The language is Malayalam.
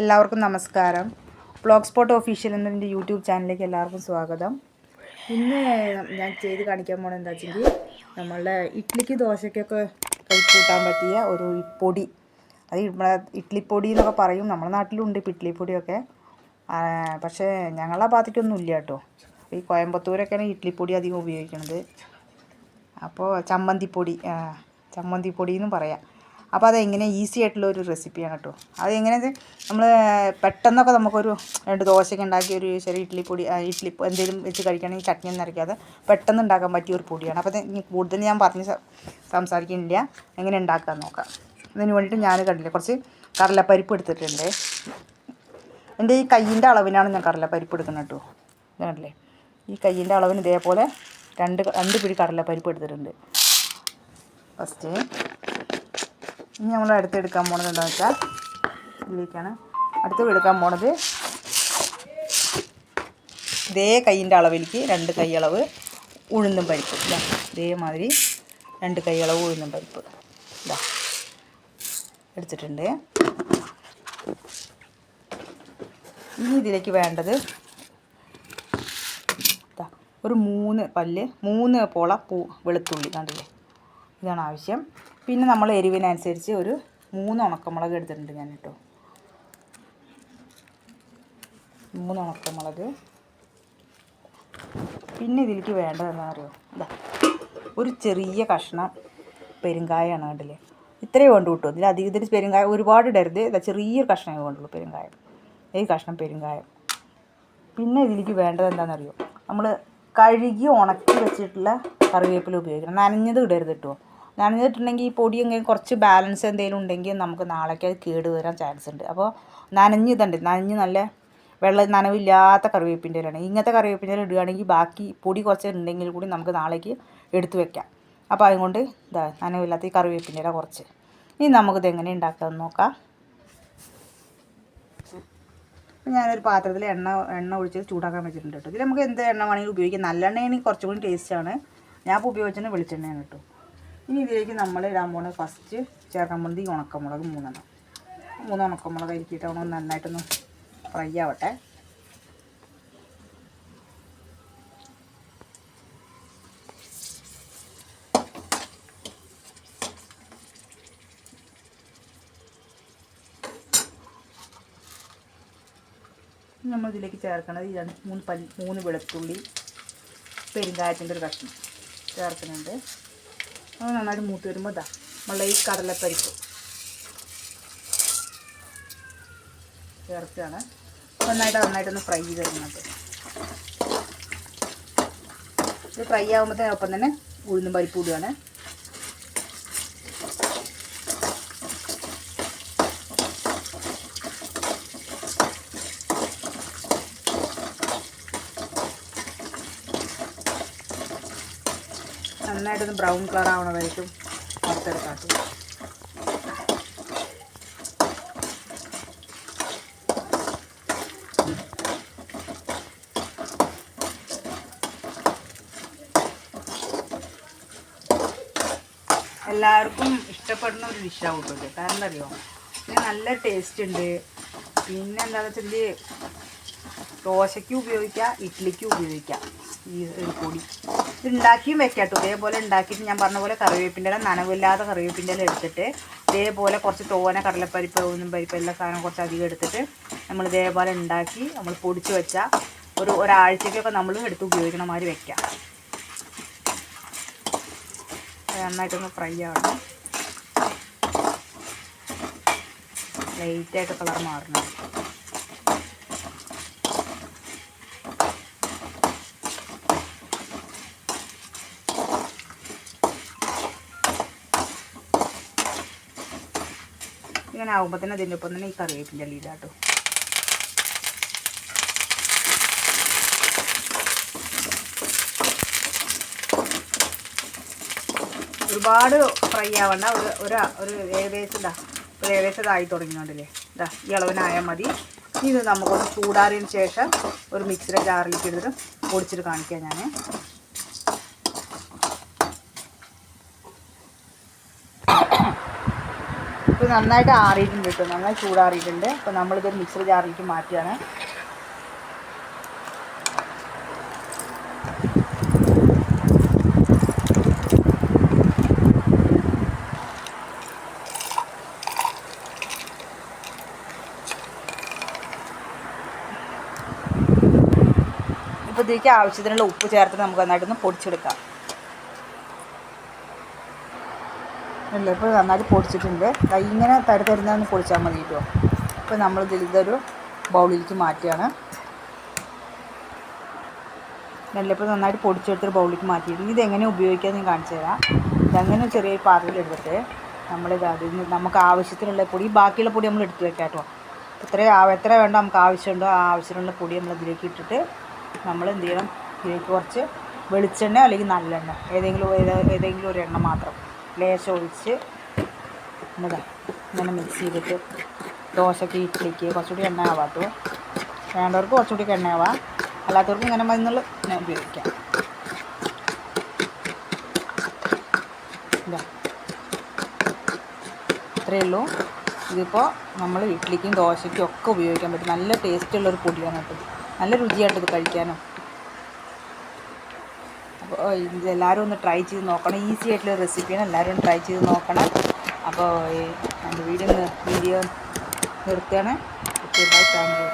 എല്ലാവർക്കും നമസ്കാരം. വ്ളോഗ് സ്പോട്ട് ഒഫീഷ്യൽ എന്നതിൻ്റെ യൂട്യൂബ് ചാനലിലേക്ക് എല്ലാവർക്കും സ്വാഗതം. ഇന്ന് ഞാൻ ചെയ്ത് കാണിക്കാൻ പോകണത് എന്താ വെച്ചെങ്കിൽ നമ്മളുടെ ഇഡ്ഡലിക്ക് ദോശയ്ക്കൊക്കെ കൂട്ടാൻ പറ്റിയ ഒരു പൊടി. അത് നമ്മളെ ഇഡ്ഡലിപ്പൊടി എന്നൊക്കെ പറയും. നമ്മുടെ നാട്ടിലുണ്ട് ഇഡ്ഡലിപ്പൊടിയൊക്കെ, പക്ഷേ ഞങ്ങളുടെ ഭാഗത്തേക്കൊന്നും ഇല്ല കേട്ടോ. ഈ കോയമ്പത്തൂരൊക്കെയാണ് ഇഡ്ഡലിപ്പൊടി അധികം ഉപയോഗിക്കുന്നത്. അപ്പോൾ ചമ്മന്തിപ്പൊടി എന്നും പറയാം. അപ്പോൾ അതെങ്ങനെ ഈസി ആയിട്ടുള്ളൊരു റെസിപ്പിയാണ് കേട്ടോ. അതെങ്ങനെയത് നമ്മൾ പെട്ടെന്നൊക്കെ നമുക്കൊരു 2 ദോശയൊക്കെ ഉണ്ടാക്കി ഒരു ചെറിയ ഇഡ്ഡലി എന്തെങ്കിലും വെച്ച് കഴിക്കുകയാണെങ്കിൽ ചട്നിയൊന്നും അരയ്ക്കാതെ പെട്ടെന്ന് ഉണ്ടാക്കാൻ പറ്റിയ ഒരു പൊടിയാണ്. അപ്പോൾ അത് കൂടുതൽ ഞാൻ പറഞ്ഞ് സംസാരിക്കുന്നില്ല, എങ്ങനെ ഉണ്ടാക്കാൻ നോക്കാം. അതിന് വേണ്ടിയിട്ട് ഞാൻ കണ്ടില്ല കുറച്ച് കടലപ്പരിപ്പ് എടുത്തിട്ടുണ്ട്. എൻ്റെ ഈ കയ്യിൻ്റെ അളവിനാണ് ഞാൻ കടലപ്പരിപ്പ് എടുക്കുന്നത് കേട്ടോ. ഇതാണല്ലേ ഈ കയ്യിൻ്റെ അളവിന് ഇതേപോലെ രണ്ട് പിടി കടലപ്പരിപ്പ് എടുത്തിട്ടുണ്ട്. ഫസ്റ്റ് ഇനി നമ്മൾ അടുത്തെടുക്കാൻ പോണത് എന്താണെന്ന് വെച്ചാൽ ഇതിലേക്കാണ് എടുക്കാൻ പോണത്. ഇതേ കയ്യിൻ്റെ അളവിലേക്ക് 2 കൈ അളവ് ഉഴുന്നും പരിപ്പ്, ഇതേമാതിരി 2 കൈ അളവ് ഉഴുന്നും പരിപ്പ് എടുത്തിട്ടുണ്ട്. ഇനി ഇതിലേക്ക് വേണ്ടത് ഒരു 3 പോള വെളുത്തുള്ളി കണ്ടില്ലേ, ഇതാണ് ആവശ്യം. പിന്നെ നമ്മൾ എരിവിനനുസരിച്ച് ഒരു 3 ഉണക്കമുളക് എടുത്തിട്ടുണ്ട് ഞാൻ കേട്ടോ. 3 ഉണക്കമുളക്. പിന്നെ ഇതിലേക്ക് വേണ്ടത് എന്താ അറിയോ, ഒരു ചെറിയ കഷ്ണം പെരുങ്കായമാണ് കണ്ടില്ലേ. ഇത്രയേ വേണ്ടു കേട്ടോ. ഇതിൽ പെരുങ്കായം ഒരുപാട് ഇടരുത്. ചെറിയൊരു കഷ്ണമേ വേണ്ടുള്ളൂ പെരുങ്കായം, ഈ കഷ്ണം പെരുങ്കായം. പിന്നെ ഇതിലേക്ക് വേണ്ടത് എന്താണെന്നറിയോ, നമ്മൾ കഴുകി ഉണക്കി വെച്ചിട്ടുള്ള കറിവേപ്പില ഉപയോഗിക്കണം. നനഞ്ഞത് ഇടരുത് കേട്ടോ. നനഞ്ഞിട്ടുണ്ടെങ്കിൽ ഈ പൊടി എങ്ങനെ കുറച്ച് ബാലൻസ് എന്തെങ്കിലും ഉണ്ടെങ്കിൽ നമുക്ക് നാളേക്ക് അത് കേട് വരാൻ ചാൻസ് ഉണ്ട്. അപ്പോൾ നനഞ്ഞ് നല്ല നനവില്ലാത്ത കറിവേപ്പിൻ്റെ ഇലയാണ്. ഇങ്ങനത്തെ കറിവേപ്പിൻ്റെ ഇല ഇടുകയാണെങ്കിൽ ബാക്കി പൊടി കുറച്ച് ഉണ്ടെങ്കിൽ കൂടി നമുക്ക് നാളേക്ക് എടുത്ത് വെക്കാം. അപ്പോൾ അതുകൊണ്ട് നനവില്ലാത്ത ഈ കറിവേപ്പിൻ്റെ ഇല കുറച്ച്. ഇനി നമുക്കിത് എങ്ങനെ ഉണ്ടാക്കാമെന്ന് നോക്കാം. ഞാനൊരു പാത്രത്തിൽ എണ്ണ ഒഴിച്ച് ചൂടാക്കാൻ വെച്ചിട്ടുണ്ട് കേട്ടോ. ഇതിൽ നമുക്ക് എന്ത് എണ്ണ വേണമെങ്കിലും ഉപയോഗിക്കാം. നല്ലെണ്ണയാണെങ്കിൽ കുറച്ചും കൂടി ടേസ്റ്റാണ്. ഞാൻ ഇപ്പോൾ ഉപയോഗിച്ചത് വെളിച്ചെണ്ണയാണ് കേട്ടോ. ഇനി ഇതിലേക്ക് നമ്മൾ ഇടാൻ പോകുന്നത് ഫസ്റ്റ് ചേർക്കാൻ പോകുന്നത് ഈ ഉണക്കമുളക് 3 ഉണക്കമുളക് അരിക്കിയിട്ട് ഒന്ന് നന്നായിട്ടൊന്ന് ഫ്രൈ ആവട്ടെ. നമ്മളിതിലേക്ക് ചേർക്കണത് 3 വെളുത്തുള്ളി, പെരുങ്കായത്തിൻ്റെ ഒരു കഷ്ണം ചേർക്കുന്നുണ്ട്. അത് നന്നായിട്ട് മൂത്ത് വരുമ്പോൾ നമ്മളെ ഈ കടലപ്പരിപ്പ് ചേർക്കുകയാണ്. നന്നായിട്ടൊന്ന് ഫ്രൈ ചെയ്ത് തരുന്നുണ്ട്. ഇത് ഫ്രൈ ആകുമ്പോഴത്തേനും ഒപ്പം തന്നെ ഉഴുന്നും പരിപ്പ് ഇടുകയാണ്. നന്നായിട്ടൊന്ന് ബ്രൗൺ കളർ ആവണതായിട്ടും വറുത്തെടുക്കാട്ടു. എല്ലാവർക്കും ഇഷ്ടപ്പെടുന്ന ഒരു ഡിഷാവും കേട്ടോ. കാരണം എന്താ അറിയോ, ഇതിന് നല്ല ടേസ്റ്റ് ഉണ്ട്. പിന്നെ എന്താണെന്ന് വെച്ചാൽ ഇതിൽ ദോശയ്ക്കും ഉപയോഗിക്കാം, ഇഡ്ഡലിക്കും ഉപയോഗിക്കാം. ഈ ഒരു പൊടി ഇത് ഉണ്ടാക്കിയും വെക്കാം കേട്ടോ. ഇതേപോലെ ഉണ്ടാക്കിയിട്ട് ഞാൻ പറഞ്ഞ പോലെ കറിവേപ്പിൻ്റെ ഇല, നനവില്ലാത്ത കറിവേപ്പിൻ്റെ ഇല എടുത്തിട്ട് ഇതേപോലെ കുറച്ച് തോന കടലപ്പരിപ്പ്, ഉഴുന്നും പരിപ്പ് എല്ലാ സാധനം കുറച്ച് അധികം എടുത്തിട്ട് നമ്മൾ ഇതേപോലെ ഉണ്ടാക്കി നമ്മൾ പൊടിച്ച് വെച്ചാൽ ഒരാഴ്ചയ്ക്കൊക്കെ നമ്മൾ എടുത്ത് ഉപയോഗിക്കണ മാതിരി വെക്കാം. നന്നായിട്ടൊന്ന് ഫ്രൈ ആവണം. ലൈറ്റായിട്ട് കളർ മാറണം. ഇങ്ങനെ ആകുമ്പോൾ തന്നെ അതിൻ്റെ ഒപ്പം തന്നെ ഈ കറിവേപ്പിൻ്റെ ഇല ഇടാട്ടോ. ഒരുപാട് ഫ്രൈ ആവണ്ട. ഒരു ഏകദേശം ഇതായി തുടങ്ങിയോണ്ടല്ലേ. ഈ അളവിനായാൽ മതി. ഇത് നമുക്കൊന്ന് ചൂടാറിയതിന് ശേഷം ഒരു മിക്സിയുടെ ജാറിലേക്ക് എടുത്തിട്ട് പൊടിച്ചിട്ട് കാണിക്കാം ഞാൻ. ഇപ്പോൾ നന്നായിട്ട് ആറിയിട്ടുണ്ട് കേട്ടോ, നന്നായി ചൂടാറിയിട്ടുണ്ട്. അപ്പോൾ നമ്മളിതൊരു മിക്സർ ജാറിലേക്ക് മാറ്റുകയാണ്. ഇപ്പോൾ ഇതിലേക്ക് ആവശ്യത്തിനുള്ള ഉപ്പ് ചേർത്ത് നമുക്ക് നന്നായിട്ടൊന്ന് പൊടിച്ചെടുക്കാം. അല്ല, ഇപ്പോൾ നന്നായിട്ട് പൊടിച്ചിട്ടുണ്ട്. ഇങ്ങനെ തരുന്നതൊന്ന് പൊടിച്ചാൽ മതി കേട്ടോ. ഇപ്പോൾ നമ്മൾ ഇതൊരു ബൗളിലേക്ക് മാറ്റുകയാണ്. നല്ല ഇപ്പോൾ നന്നായിട്ട് പൊടിച്ചെടുത്തൊരു ബൗളിലേക്ക് മാറ്റിയിട്ടുണ്ട്. ഇതെങ്ങനെ ഉപയോഗിക്കാമെന്ന് ഞാൻ കാണിച്ചു തരാം. ഇതങ്ങനെ ചെറിയൊരു പാത്രത്തിലെടുത്തിട്ട് അതിൽ നിന്ന് നമുക്ക് ആവശ്യത്തിനുള്ള പൊടി, ബാക്കിയുള്ള പൊടി നമ്മൾ എടുത്ത് വെക്കാം കേട്ടോ. എത്ര വേണ്ട നമുക്ക് ആവശ്യമുണ്ടോ ആ ആവശ്യത്തിനുള്ള പൊടി നമ്മൾ ഇതിലേക്ക് ഇട്ടിട്ട് നമ്മൾ എന്ത് ചെയ്യണം, ഇതിലേക്ക് കുറച്ച് വെളിച്ചെണ്ണ അല്ലെങ്കിൽ നല്ലെണ്ണ ഏതെങ്കിലും ഒരു എണ്ണ മാത്രം ലേശം ഒഴിച്ച് ഇങ്ങനെ മിക്സ് ചെയ്തിട്ട് ദോശയ്ക്ക്, ഇഡ്ഡലിക്ക് കുറച്ചുകൂടി എണ്ണ ആവാത്തോ, വേണ്ടവർക്ക് കുറച്ചുകൂടി എണ്ണ ആവാം, അല്ലാത്തവർക്ക് ഇങ്ങനെ മരുന്നുകൾ ഉപയോഗിക്കാം. ഇത്രയേ ഉള്ളൂ. ഇതിപ്പോൾ നമ്മൾ ഇഡ്ഡലിക്കും ദോശയ്ക്കും ഒക്കെ ഉപയോഗിക്കാൻ പറ്റും. നല്ല ടേസ്റ്റുള്ളൊരു പൊടിയാണ് കേട്ടോ, നല്ല രുചിയായിട്ട് ഇത് കഴിക്കാനും. അപ്പോൾ ഇതെല്ലാവരും ഒന്ന് ട്രൈ ചെയ്ത് നോക്കണം. ഈസി ആയിട്ടുള്ള റെസിപ്പിയാണ്, എല്ലാവരും ട്രൈ ചെയ്ത് നോക്കണം. അപ്പോൾ എൻ്റെ വീഡിയോ നിർത്തുകയാണ്. Okay, bye, thank U.